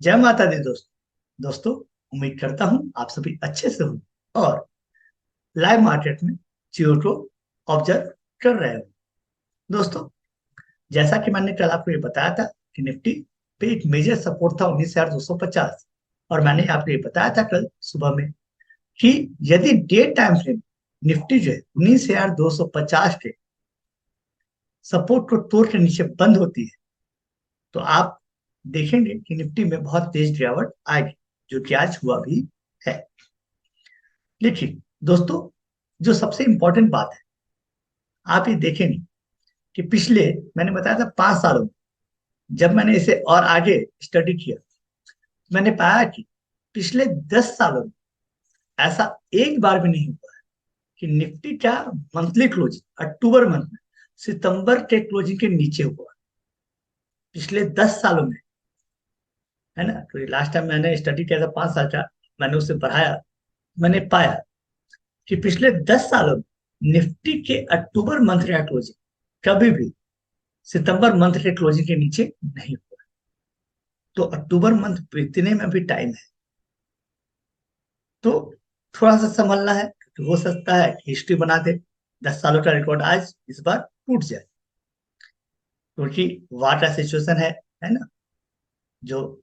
जय माता दी दोस्तों। उम्मीद करता हूं आप सभी अच्छे से हो और लाइव मार्केट में चीजों को ऑब्जर्व कर रहे हो। दोस्तों, जैसा कि मैंने कल आपको ये बताया था कि निफ्टी पे एक मेजर सपोर्ट था 19,250। और मैंने आपको ये बताया था कल सुबह में कि यदि डे टाइम फ्रेम निफ्टी जो है 19,250 के सपोर्ट को तोड़ के नीचे बंद होती है तो आप देखेंगे कि निफ्टी में बहुत तेज गिरावट आएगी, जो कि आज हुआ भी है। देखिए दोस्तों, जो सबसे इंपॉर्टेंट बात है, आप ये देखेंगे कि पिछले, मैंने बताया था 5 सालों में, जब मैंने इसे और आगे स्टडी किया, मैंने पाया कि पिछले 10 सालों में ऐसा एक बार भी नहीं हुआ है कि निफ्टी का मंथली क्लोजिंग अक्टूबर मंथ में सितंबर के क्लोजिंग के नीचे हुआ। पिछले 10 सालों में, है ना। तो लास्ट टाइम मैंने स्टडी किया था 5 साल का, मैंने उसे बढ़ाया। मैंने पाया कि पिछले 10 सालों में निफ्टी के अक्टूबर मंथ का क्लोजिंग कभी भी सितंबर मंथ के क्लोजिंग के नीचे नहीं हुआ। तो अक्टूबर मंथ बीतने में भी टाइम है, तो थोड़ा सा संभलना है, क्योंकि हो सकता है हिस्ट्री बना दे, 10 सालों का रिकॉर्ड आज इस बार टूट जाए। क्योंकि वहां का सिचुएशन है ना, जो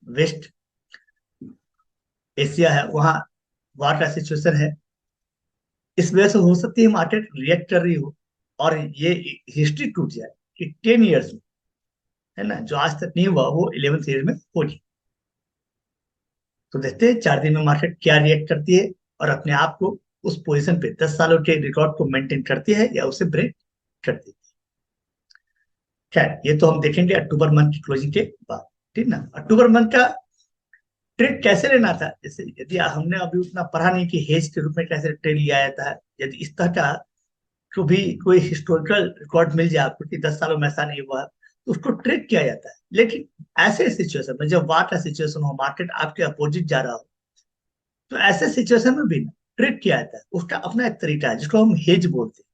वेस्ट एशिया है, वहाँ वहां का सिचुएशन है। इस वजह से हो सकती है मार्केट रिएक्ट कर रही हो और ये हिस्ट्री टूट जाए कि 10 ईयर्स में, है ना, जो आज तक नहीं हुआ वो 11th ईयर में होगी। तो देखते हैं 4 दिन में मार्केट क्या रिएक्ट करती है और अपने आप को उस पोजीशन पे 10 सालों के रिकॉर्ड को मेंटेन करती है या उसे ब्रेक करती है। खैर, ये तो हम देखेंगे अक्टूबर मंथ की क्लोजिंग के बाद। ठीक ना। अक्टूबर मंथ का ट्रेड कैसे लेना था, जैसे यदि हमने अभी उतना पढ़ा नहीं कि हेज के रूप में कैसे ट्रेड लिया जाता है, यदि इस तरह का को भी कोई हिस्टोरिकल रिकॉर्ड मिल जाए आपको कि 10 सालों में ऐसा नहीं हुआ है, तो उसको ट्रेड किया जाता है। लेकिन ऐसे सिचुएशन में, जब वार का सिचुएशन हो, मार्केट आपके अपोजिट जा रहा हो, तो ऐसे सिचुएशन में भी ट्रेड किया जाता है। उसका अपना एक तरीका है जिसको हम हेज बोलते हैं,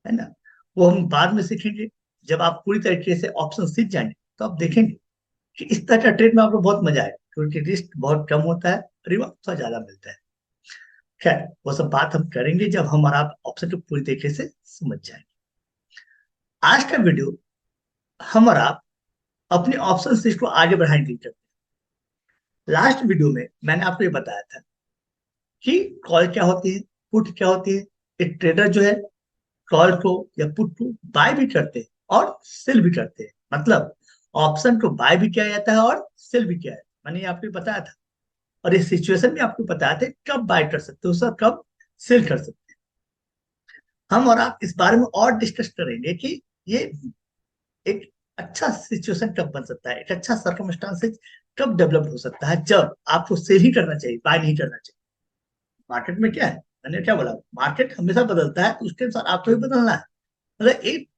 है ना। वो हम बाद में सीखेंगे। जब आप पूरी तरीके से ऑप्शन सीख जाएंगे तो आप देखेंगे कि इस तरह का ट्रेड में आपको बहुत मजा आएगा, क्योंकि रिस्क बहुत कम होता है, रिवॉर्ड थोड़ा ज्यादा मिलता है। खैर, वो सब बात हम करेंगे जब हम और आप ऑप्शन को पूरी तरीके से समझ जाएंगे। आज का वीडियो हम और आप अपने ऑप्शन लिस्ट को आगे बढ़ाने के लिए करते हैं। लास्ट वीडियो में मैंने आपको ये बताया था कि कॉल क्या होती है, पुट क्या होती है। एक ट्रेडर जो है कॉल को या पुट को बाय भी करते हैं और सेल भी करते हैं। मतलब ऑप्शन को बाय भी किया जाता है और सेल भी किया जाता है। मैंने आपको बताया था और इस सिचुएशन में आपको बताया था कब बाय कर सकते हो सर, कब सेल कर सकते हैं। हम और आप इस बारे में और डिस्कस करेंगे कि ये एक अच्छा सिचुएशन कब बन सकता है, एक अच्छा सर्कमस्टांसेस कब डेवलप हो सकता है, जब आपको सेल ही करना चाहिए, बाय नहीं करना चाहिए। मार्केट में क्या है, मैंने क्या बोला, मार्केट हमेशा बदलता है, तो उसके अनुसार आपको भी बदलना है। मतलब एक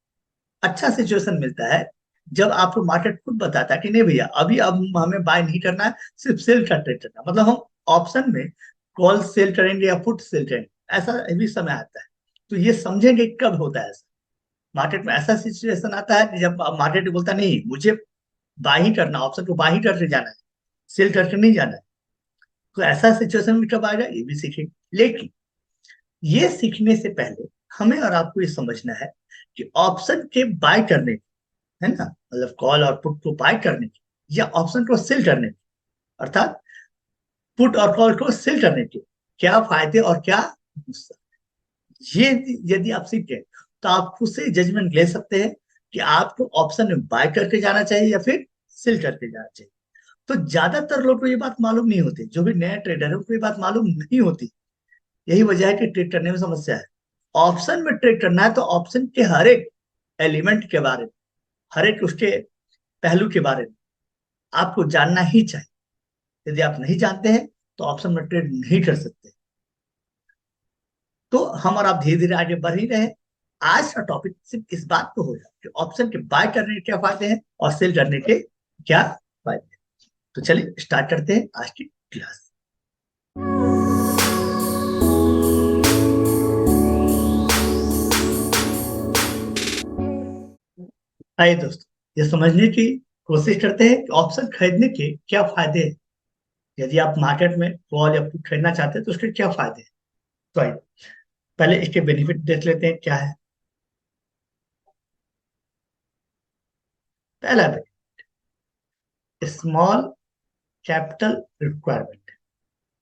अच्छा सिचुएशन मिलता है जब आपको मार्केट खुद बताता है कि नहीं भैया, अभी अब हमें बाय नहीं करना है, सिर्फ सेल का ट्रेड करना है। मतलब हम ऑप्शन में कॉल सेल करेंगे या पुट सेल करेंगे, ऐसा भी समय आता है। तो ये समझेंगे कब होता है ऐसा। मार्केट में ऐसा सिचुएशन आता है कि जब मार्केट बोलता नहीं, मुझे बाय ही करना, ऑप्शन को बाय ही करके जाना है, सेल करके नहीं जाना है। तो ऐसा सिचुएशन में कब आएगा ये भी सीखेंगे। लेकिन ये सीखने से पहले हमें और आपको ये समझना है कि ऑप्शन के बाय करने के, है ना, मतलब कॉल और पुट को बाय करने के या ऑप्शन को सेल करने के, अर्थात पुट और कॉल को सेल करने के क्या फायदे और क्या नुकसान, ये यदि आप सीख गए तो आप खुद से जजमेंट ले सकते हैं कि आपको ऑप्शन में बाय करके जाना चाहिए या फिर सेल करके जाना चाहिए। तो ज्यादातर लोग को ये बात मालूम नहीं होती, जो भी नया ट्रेडर है उनको ये बात मालूम नहीं होती। यही वजह है कि ट्रेड करने में समस्या है। ऑप्शन में ट्रेड करना है तो ऑप्शन के हर एक एलिमेंट के बारे में, हर एक उसके पहलू के बारे में आपको जानना ही चाहिए। यदि आप नहीं जानते हैं तो ऑप्शन में ट्रेड नहीं कर सकते। तो हम और आप धीरे धीरे आगे बढ़ ही रहे हैं। आज का टॉपिक सिर्फ इस बात पे होगा कि ऑप्शन के बाय करने के क्या फायदे हैं और सेल करने के क्या फायदे हैं। तो चलिए स्टार्ट करते हैं आज की क्लास। आइए दोस्तों, ये समझने की कोशिश करते हैं कि ऑप्शन खरीदने के क्या फायदे हैं। यदि आप मार्केट में कॉल या पुट खरीदना चाहते हैं तो उसके क्या फायदे हैं। तो आइए पहले इसके बेनिफिट देख लेते हैं क्या है। पहला, स्मॉल कैपिटल रिक्वायरमेंट।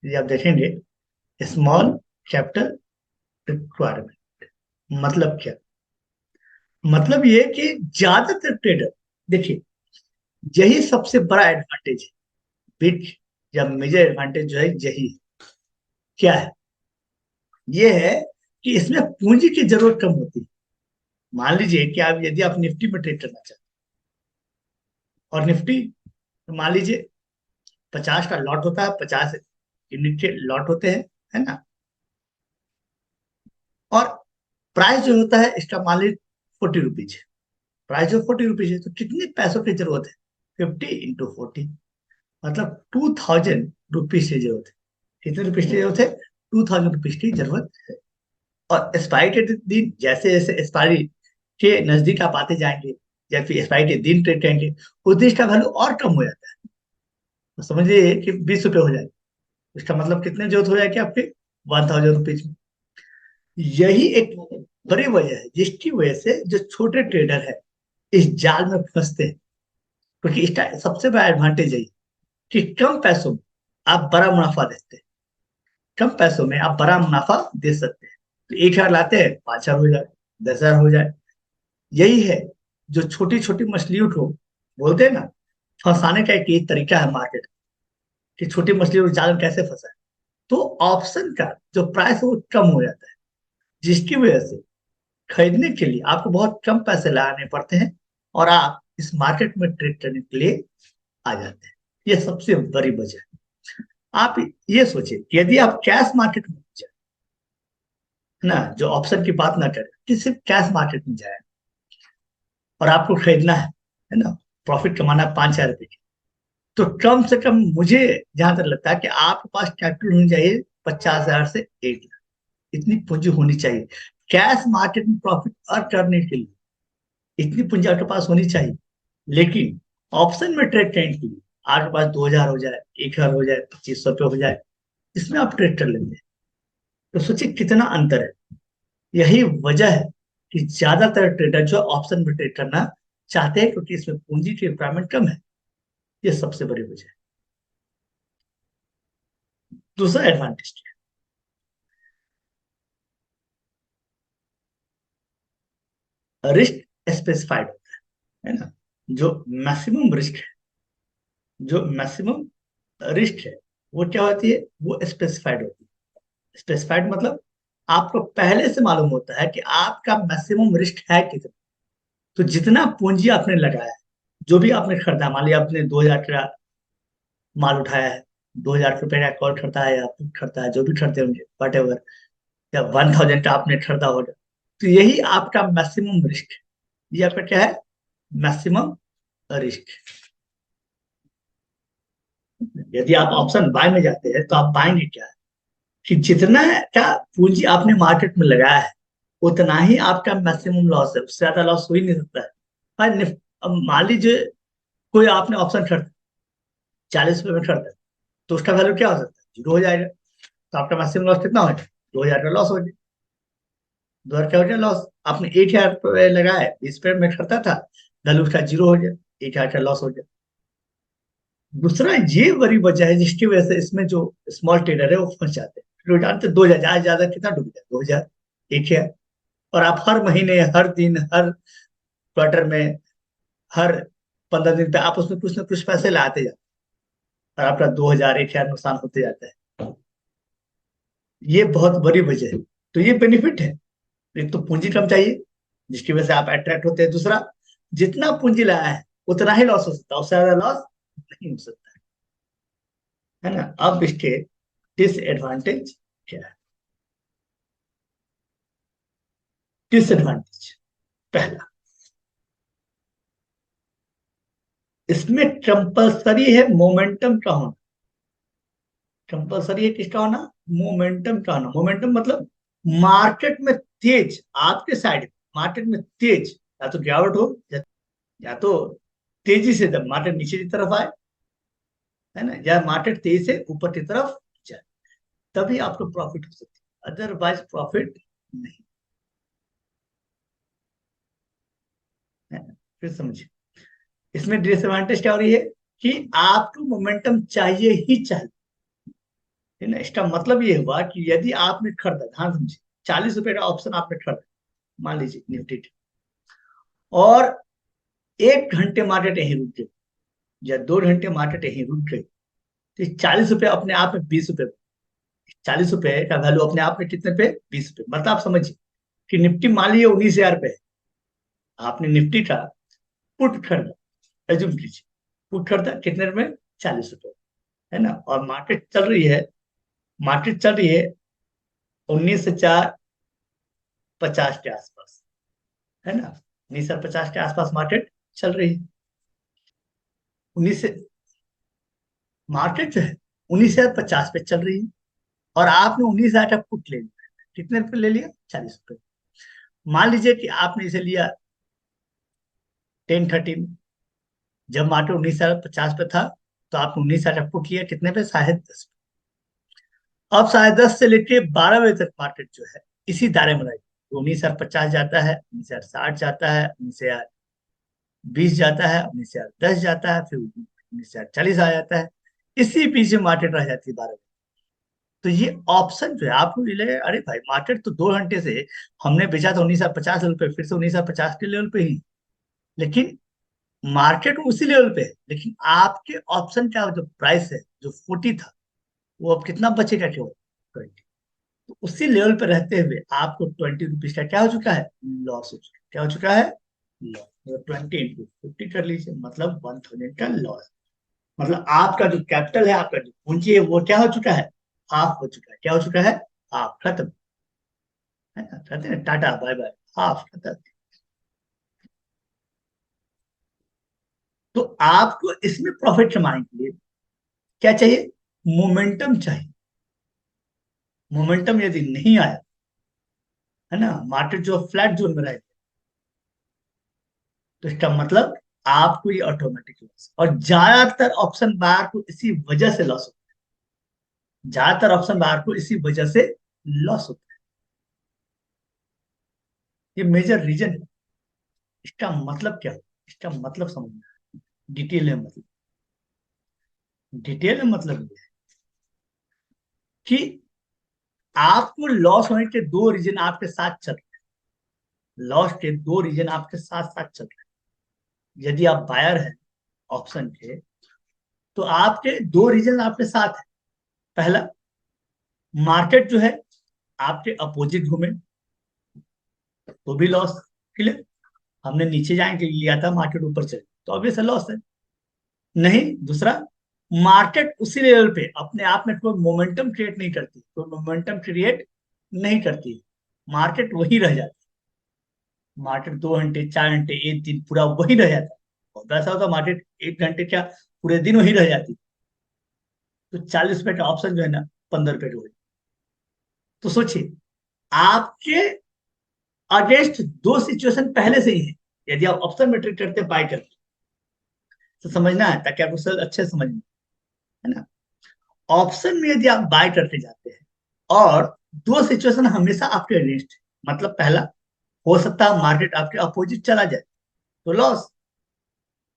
यदि आप देखेंगे, स्मॉल कैपिटल रिक्वायरमेंट मतलब क्या? मतलब ये कि ज्यादातर ट्रेडर, देखिए, यही सबसे बड़ा एडवांटेज है। बिग या मेजर एडवांटेज जो है यही है। क्या है? ये है कि इसमें पूंजी की जरूरत कम होती है। मान लीजिए कि आप, यदि आप निफ्टी में ट्रेड करना चाहते हैं, और निफ्टी, मान लीजिए 50 का लॉट होता है, 50 यूनिट के लॉट होते हैं, है ना। और प्राइस जो होता है इसका, मान लीजिए 40 रुपीज है। प्राइस जो 40 रुपीज है, तो कितने पैसों की जरूरत है? 50 × 40, मतलब 2000 रुपीज की जरूरत है। कितने रुपीज की जरूरत है? 2000 रुपीज की जरूरत है। और एक्सपायरी के दिन, जैसे जैसे एक्सपायरी के नजदीक आप आते जाएंगे, या फिर एक्सपायरी के दिन ट्रेड करेंगे, उस दिन का वैल्यू और कम हो जाता है। तो समझिए कि 20 रुपये हो जाए, इसका मतलब कितने जरूरत हो जाएगी आपके? 1000 रुपीज में। यही एक बड़ी वजह है जिसकी वजह से जो छोटे ट्रेडर है इस जाल में फंसते हैं। क्योंकि इसका सबसे बड़ा एडवांटेज है कि कम पैसों में आप बड़ा मुनाफा देते हैं। कम पैसों में आप बड़ा मुनाफा दे सकते हैं। तो 1,000 लाते हैं, 5,000 हो जाए, 10,000 हो जाए। यही है जो छोटी छोटी मछलियों को, बोलते हैं ना, फंसाने का एक तरीका है मार्केट, कि छोटी मछलियों को जाल में कैसे फंसाए। तो ऑप्शन का जो प्राइस है वो कम हो जाता है, जिसकी वजह से खरीदने के लिए आपको बहुत कम पैसे लगाने पड़ते हैं, और आप इस मार्केट में ट्रेड करने के लिए आ जाते हैं। ये सबसे बड़ी वजह है। आप ये सोचिए कि यदि आप कैश मार्केट में जाए, है ना, जो ऑप्शन की बात ना करें, कि सिर्फ कैश मार्केट में जाए और आपको खरीदना है ना, प्रॉफिट कमाना है 5,000 रुपए की, तो कम से कम मुझे जहां तक लगता है कि आपके पास कैपिटल होनी चाहिए 50,000 से 1 लाख। इतनी पूंजी होनी चाहिए कैश मार्केट में प्रॉफिट अर्न करने के लिए। इतनी पूंजी आपके पास होनी चाहिए। लेकिन ऑप्शन में ट्रेड करने के लिए आपके पास 2,000 हो जाए, 1,000 हो जाए, 2,500 हो जाए, इसमें आप ट्रेड कर लेंगे। तो सोचिए कितना अंतर है। यही वजह है कि ज्यादातर ट्रेडर जो ऑप्शन में ट्रेड करना चाहते हैं, क्योंकि इसमें पूंजी की रिक्वायरमेंट कम है। ये सबसे बड़ी वजह है। दूसरा एडवांटेज क्या है? रिस्क स्पेसिफाइड होता है ना। जो मैक्सिमम रिस्क है, जो मैक्सिमम रिस्क है, वो क्या होती है? वो स्पेसिफाइड होती है। स्पेसिफाइड मतलब आपको पहले से मालूम होता है कि आपका मैक्सिमम रिस्क है कितना। तो जितना पूंजी आपने लगाया है, जो भी आपने खरीदा, मान लिया आपने 2,000 का माल उठाया है, 2,000 रुपए का कॉल खरीदा है या पुट खरीदा है, जो भी खरीदे होंगे वट एवर, या 1,000 का आपने खरीदा होगा, तो यही आपका मैक्सिमम रिस्क है। ये आपका क्या है? Maximum risk. यदि आप ऑप्शन बाय में जाते हैं तो आप पाएंगे क्या, कि जितना का पूंजी आपने मार्केट में लगाया है, उतना ही आपका मैक्सिमम लॉस है। उससे ज्यादा लॉस हो ही नहीं सकता है। अब मान लीजिए कोई आपने ऑप्शन खरीदा, 40 रुपए में खरीदा, तो उसका वैल्यू क्या हो सकता है? 0 हो जाएगा। तो आपका मैक्सिमम लॉस कितना हो जाएगा? 2,000 का लॉस हो जाएगा। 2,000 क्या हो गया लॉस? आपने 1,000 रुपए लगाए, 20 रुपए में खरीदा था, वैल्यू उसका 0 हो गया, 1,000 का लॉस हो गया। दूसरा ये बड़ी वजह है जिसकी वजह से इसमें जो स्मॉल ट्रेडर है वो फंस जाते हैं। लोग जानते 2,000 ज्यादा से ज्यादा कितना डूब जाए? 2,000, 1,000। और आप हर महीने, हर दिन, हर क्वार्टर में, हर 15 दिन पे आप उसमें कुछ ना कुछ पैसे लाते जाते हैं, और आपका 2,000, 1,000 नुकसान होते जाता है। ये बहुत बड़ी वजह है। तो ये बेनिफिट है। एक तो पूंजी कम चाहिए, जिसकी वजह से आप अट्रैक्ट होते हैं। दूसरा, जितना पूंजी लाया है उतना ही लॉस हो सकता है, उससे ज्यादा लॉस नहीं हो सकता है ना। अब इसके डिसएडवांटेज क्या है? डिसएडवांटेज, पहला, इसमें कंपलसरी है मोमेंटम का होना। कंपलसरी है किसका होना? मोमेंटम का होना। मोमेंटम मतलब मार्केट में तेज, आपके साइड मार्केट में तेज, या तो गिरावट हो, या तो तेजी से जब मार्केट नीचे की तरफ आए, है ना, या मार्केट तेजी से ऊपर की तरफ जाए, तभी आपको प्रॉफिट हो सकती है, अदरवाइज प्रॉफिट नहीं है। फिर समझिए, इसमें डिसएडवांटेज क्या हो रही है कि आपको मोमेंटम चाहिए ही चाहिए, है ना। इसका मतलब ये हुआ कि यदि आपने खरीदा, ध्यान समझिए, 40 रुपए का ऑप्शन आपने खरीदा, मान लीजिए निफ्टी का, और 1 घंटे मार्केट यहीं रुक गई, या 2 घंटे मार्केट यहीं रुक गई, तो 40 रुपए अपने आप में 20 रुपए, 40 रुपए का वैल्यू अपने आप में कितने पे, 20 रुपए। मतलब आप समझिए कि निफ्टी मान लीजिए 19,000 रुपए है, आपने निफ्टी का पुट खरीदा, एज्यूम कीजिए, पुट खरीदा कितने रुपए, 40 रुपए, है ना। और मार्केट चल रही है, मार्केट चल रही है 19,450 के आसपास, है ना, 19,450 के आसपास मार्केट चल रही है। उन्नीस से मार्केट जो है 19,050 पे चल रही है, और आपने 19,000 का पुट ले लिया, कितने रुपए ले लिया, 40 रुपए। मान लीजिए कि आपने इसे लिया 10:30 में, जब मार्केट 19,050 पे था, तो आपने 19,000 का पुट लिया कितने पे, 10:30। अब 10:30 से लेके 12 बजे तक मार्केट जो है इसी दायरे में रहेगी, 19,050 जाता है, 19,060 जाता है, 19,020 जाता है, 19,010 जाता है, फिर 19,040 आ जाता है, इसी बीच में मार्केट रह जाती है 12 बजे। तो ये ऑप्शन जो है आपको ये लगे, अरे भाई मार्केट तो 2 घंटे से हमने बेचा था 19,050 रुपए, फिर से 19,050 के लेवल पे ही, लेकिन मार्केट उसी लेवल पे है, लेकिन आपके ऑप्शन का जो प्राइस है, जो 40 था, वो अब कितना बचेगा, केवल 20। तो उसी लेवल पे रहते हुए आपको 20 रुपीज का क्या हो चुका है, लॉस हो चुका है। क्या हो चुका है, लॉस। 20 × 50 कर लीजिए, मतलब 1,000 का लॉस। मतलब आपका जो कैपिटल है, आपका जो पूंजी है, वो क्या हो चुका है, हाफ हो चुका है। क्या हो चुका है, हाफ, खत्म, है ना, कहते हैं टाटा बाय बाय, हाफ खत्म। तो आपको इसमें प्रॉफिट कमाने के लिए क्या चाहिए, मोमेंटम चाहिए। मोमेंटम यदि नहीं आया, है ना, मार्केट जो फ्लैट जोन में रहे, तो इसका मतलब आपको ये ऑटोमेटिक लॉस, और ज्यादातर ऑप्शन बायर को इसी वजह से लॉस होता है, ज्यादातर ऑप्शन बायर को इसी वजह से लॉस होता है। ये मेजर रीजन है। इसका मतलब क्या है, इसका मतलब समझना है, डिटेल में मतलब, डिटेल में मतलब ये है कि आपको लॉस होने के दो रीजन आपके साथ चल रहे हैं, लॉस के दो रीजन आपके साथ साथ चल रहे हैं। यदि आप बायर हैं ऑप्शन के, तो आपके दो रीजन आपके साथ है। पहला, मार्केट जो है आपके अपोजिट घूमे, तो भी लॉस, क्लियर। हमने नीचे जाने के लिए लिया था, मार्केट ऊपर चले, तो ऑब्वियस लॉस है। नहीं, दूसरा, मार्केट उसी लेवल पे अपने आप में कोई मोमेंटम क्रिएट नहीं करती, कोई मोमेंटम क्रिएट नहीं करती, मार्केट वही रह जाती, मार्केट 2 घंटे 4 घंटे एक दिन पूरा वही रह जाता। और वैसा होता मार्केट 1 घंटे क्या, पूरे दिन वही रह जाती, तो 40 रुपए का ऑप्शन जो है ना, 15 रुपए का हो जाए। तो सोचिए, आपके अगेंस्ट दो सिचुएशन पहले से ही है। यदि आप ऑप्शन में ट्रेड करते बाय करते, तो समझना है ताकि आपको सर अच्छे से समझ में, है ना। ऑप्शन में यदि आप बाय करते जाते हैं, और दो सिचुएशन हमेशा आपके अगेंस्ट है, मतलब पहला, हो सकता है मार्केट आपके अपोजिट चला जाए, तो लॉस।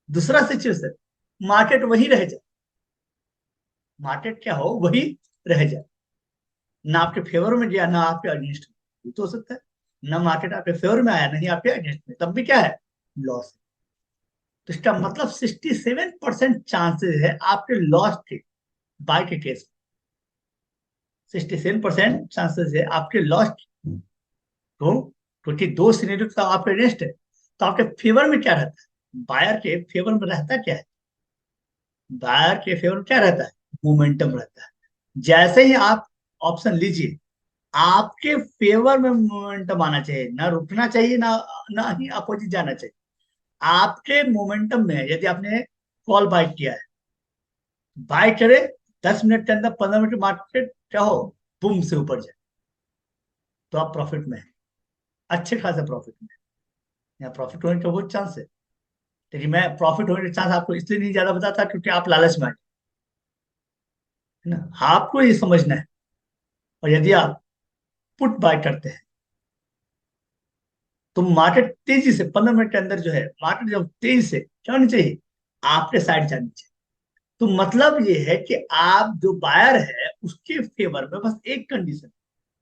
दूसरा सिचुएशन, मार्केट वही रह जाए, मार्केट क्या हो, वही रह जाए, ना आपके फेवर में गया, ना आपके अगेंस्ट में, ये तो हो सकता है। ना मार्केट आपके फेवर में आया, नहीं आपके अगेंस्ट में, तब भी क्या है, लॉस। तो इसका मतलब 67% चांसेस है आपके लॉस के, बाय के केस, 67% चांसेस है आपके लॉस। तो क्योंकि दो सिनेरियो तो आपके अगेंस्ट है, तो आपके फेवर में क्या रहता है, बायर के फेवर में रहता क्या है, बायर के फेवर में क्या रहता है, मोमेंटम रहता है। जैसे ही आप ऑप्शन लीजिए, आपके फेवर में मोमेंटम आना चाहिए, ना रुकना चाहिए, ना ही अपोजिट जाना चाहिए। आपके मोमेंटम में, यदि आपने कॉल बाय किया है, बाय करे, 10 मिनट के अंदर, 15 मिनट मार्केट क्या हो, बुम से ऊपर जाए, तो आप प्रॉफिट में है, अच्छे खासे प्रॉफिट में है। यहाँ प्रॉफिट होने का बहुत चांस है, लेकिन मैं प्रॉफिट होने के चांस आपको इसलिए नहीं ज्यादा बताता क्योंकि आप लालच में आ गए, है ना। आपको ये समझना है। और यदि आप पुट बाय करते हैं तो मार्केट तेजी से 15 मिनट के अंदर जो है, मार्केट जब तेजी से क्या होनी चाहिए, आपके साइड जानी चाहिए। तो मतलब ये है कि आप जो बायर है उसके फेवर में बस एक कंडीशन,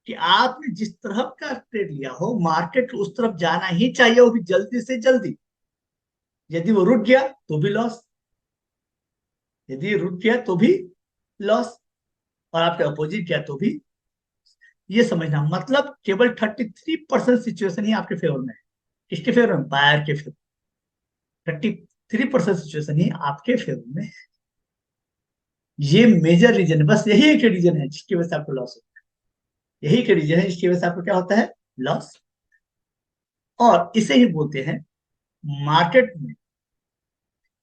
कि आपने जिस तरफ का ट्रेड लिया हो मार्केट उस तरफ जाना ही चाहिए, वो भी जल्दी से जल्दी। यदि वो रुक गया तो भी लॉस, यदि रुक गया तो भी लॉस, और आपके अपोजिट गया तो भी। ये समझना, मतलब केवल 33% सिचुएशन ही आपके फेवर में है। किसके फेवर में? बायर के फेवर। 33% सिचुएशन ही आपके फेवर में है। ये मेजर रीजन है, बस यही एक रीजन है जिसकी वजह से आपको लॉस होता है। यही एक रीजन है जिसकी वजह से आपको क्या होता है, लॉस। और इसे ही बोलते हैं मार्केट में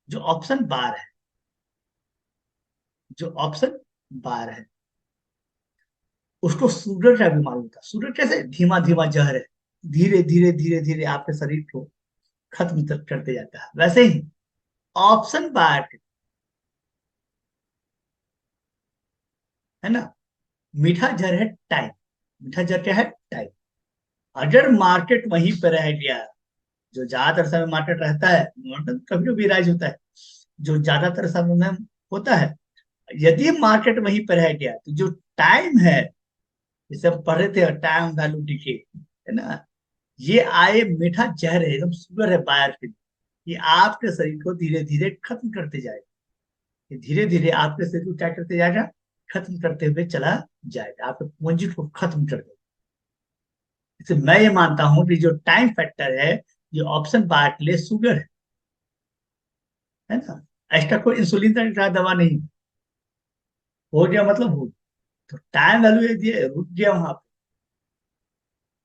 जो ऑप्शन बार है, जो ऑप्शन बार है उसको शुगर का भी मालूम था। शुगर कैसे? धीमा धीमा जहर है, धीरे धीरे धीरे धीरे आपके शरीर को खत्म तक करते जाता है। वैसे ही ऑप्शन बार है ना, मीठा जहर है टाइम। मीठा जहर क्या है? टाइम। अगर मार्केट वहीं पर रह गया, जो ज्यादातर समय मार्केट रहता है, मतलब कभी कभी राइज होता है, जो ज्यादातर समय में होता है, यदि मार्केट वहीं पर रह गया तो जो टाइम है, जैसे हम पढ़ रहे थे टाइम वैल्यू डिके, है ना, ये आए मीठा जहर है, एकदम शुगर है बायर के लिए। ये आपके शरीर को धीरे धीरे खत्म करते जाएगा। ये धीरे धीरे आपके शरीर को क्या करते जाएगा? खत्म करते हुए चला जाएगा, आपके पूंजी को खत्म कर देगा। इसलिए मैं ये मानता हूं कि जो टाइम फैक्टर है, ये ऑप्शन बायर के लिए शुगर है ना। एक्स्ट्रा कोई इंसुलिन का दवा नहीं। हो गया मतलब हो गया। तो टाइम वैल्यू यदि रुक गया वहां पे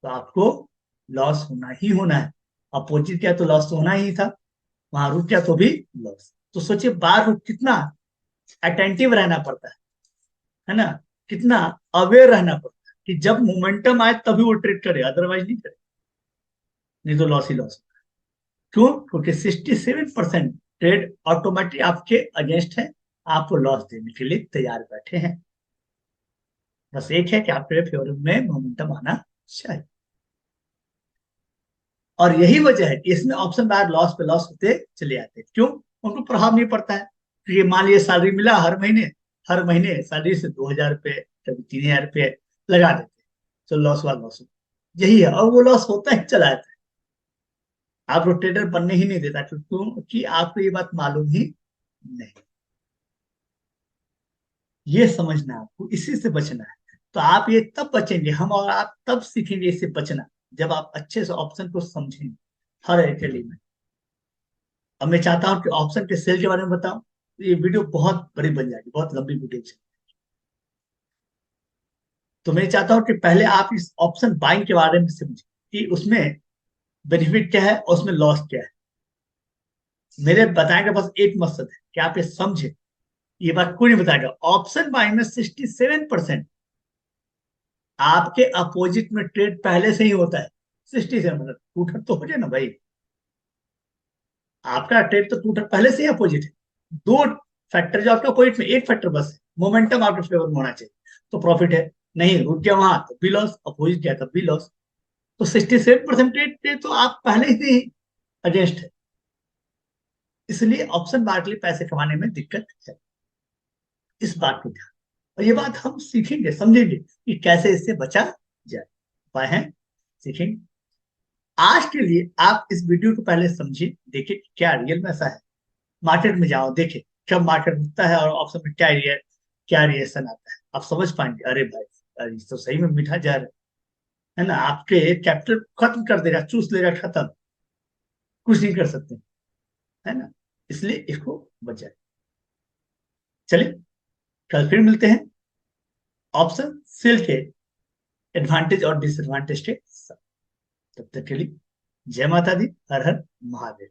तो आपको लॉस होना ही होना है। अपोजिट क्या, तो लॉस तो होना ही था। वहां रुक गया तो भी लॉस। तो सोचिए बार रुक कितना अटेंटिव रहना पड़ता है ना, कितना अवेयर रहना पड़ता है कि जब मोमेंटम आए तभी वो ट्रेड करे, अदरवाइज नहीं करे। नहीं तो लॉस ही लॉस। क्यों? क्योंकि 67% ट्रेड ऑटोमेटिक आपके अगेंस्ट है, आपको लॉस देने के लिए तैयार बैठे हैं। बस एक है कि आपके फेवर में मोमेंटम आना चाहिए। और यही वजह है कि इसमें ऑप्शन बार लॉस पे लॉस होते चले जाते हैं। क्यों? उनको प्रभाव नहीं पड़ता है। क्योंकि मान लीजिए सैलरी मिला हर महीने, हर महीने सैलरी से 2,000 रुपये, कभी 3,000 रुपये लगा देते, तो लॉस हुआ लॉस हुआ। यही है, और वो लॉस होता ही चला जाता है। आप रोटेटर बनने ही नहीं देता, क्योंकि आपको ये बात मालूम ही नहीं। ये समझना है आपको, इसी से बचना है। तो आप ये तब बचेंगे, हम और आप तब सीखेंगे इससे बचना, जब आप अच्छे से ऑप्शन को समझेंगे हर एक एलिमेंट। अब मैं चाहता हूं कि ऑप्शन के सेल के बारे में बताऊं, तो ये वीडियो बहुत बड़ी बन जाएगी, बहुत लंबी वीडियो है। तो मैं चाहता हूं कि पहले आप इस ऑप्शन बाइंग के बारे में समझें कि उसमें बेनिफिट क्या है और उसमें लॉस क्या है। मेरे बताने का बस एक मकसद है कि आप ये समझे। ये बात कोई नहीं बताएगा। ऑप्शन बाइंग में 67% आपके अपोजिट में ट्रेड पहले से ही होता है। 67 मतलब टूटर तो हो जाए ना भाई, आपका ट्रेड तो टूटर पहले से ही अपोजिट है। दो फैक्टर जो आपके अपोजिट में, एक फैक्टर बस है, मोमेंटम आपके फेवर में होना चाहिए तो प्रॉफिट है। नहीं रुक गया वहां तो भी लॉस, अपोजिट गया तब भी लॉस। तो 67% ट्रेड तो आप पहले ही अगेंस्ट है। इसलिए ऑप्शन बार के लिए पैसे कमाने में दिक्कत है। इस बात को ध्यान, और ये बात हम सीखेंगे, समझेंगे कि कैसे इससे बचा जाए। उपाय है, सीखेंगे। आज के लिए आप इस वीडियो को पहले समझिए, देखिए क्या रियल में ऐसा है। मार्केट में जाओ, देखे कब मार्केट उठता है और ऑप्शन में क्या रिएक्शन आता है, आप समझ पाएंगे। अरे भाई, अरे तो सही में मीठा जहर है ना, आपके कैपिटल खत्म कर देगा, चूस लेगा, खत्म, कुछ नहीं कर सकते, है ना। इसलिए इसको बचाए। चलिए, कल फिर मिलते हैं ऑप्शन सेल के एडवांटेज और डिसएडवांटेज के साथ। तब तक के लिए जय माता दी, हर हर महादेव।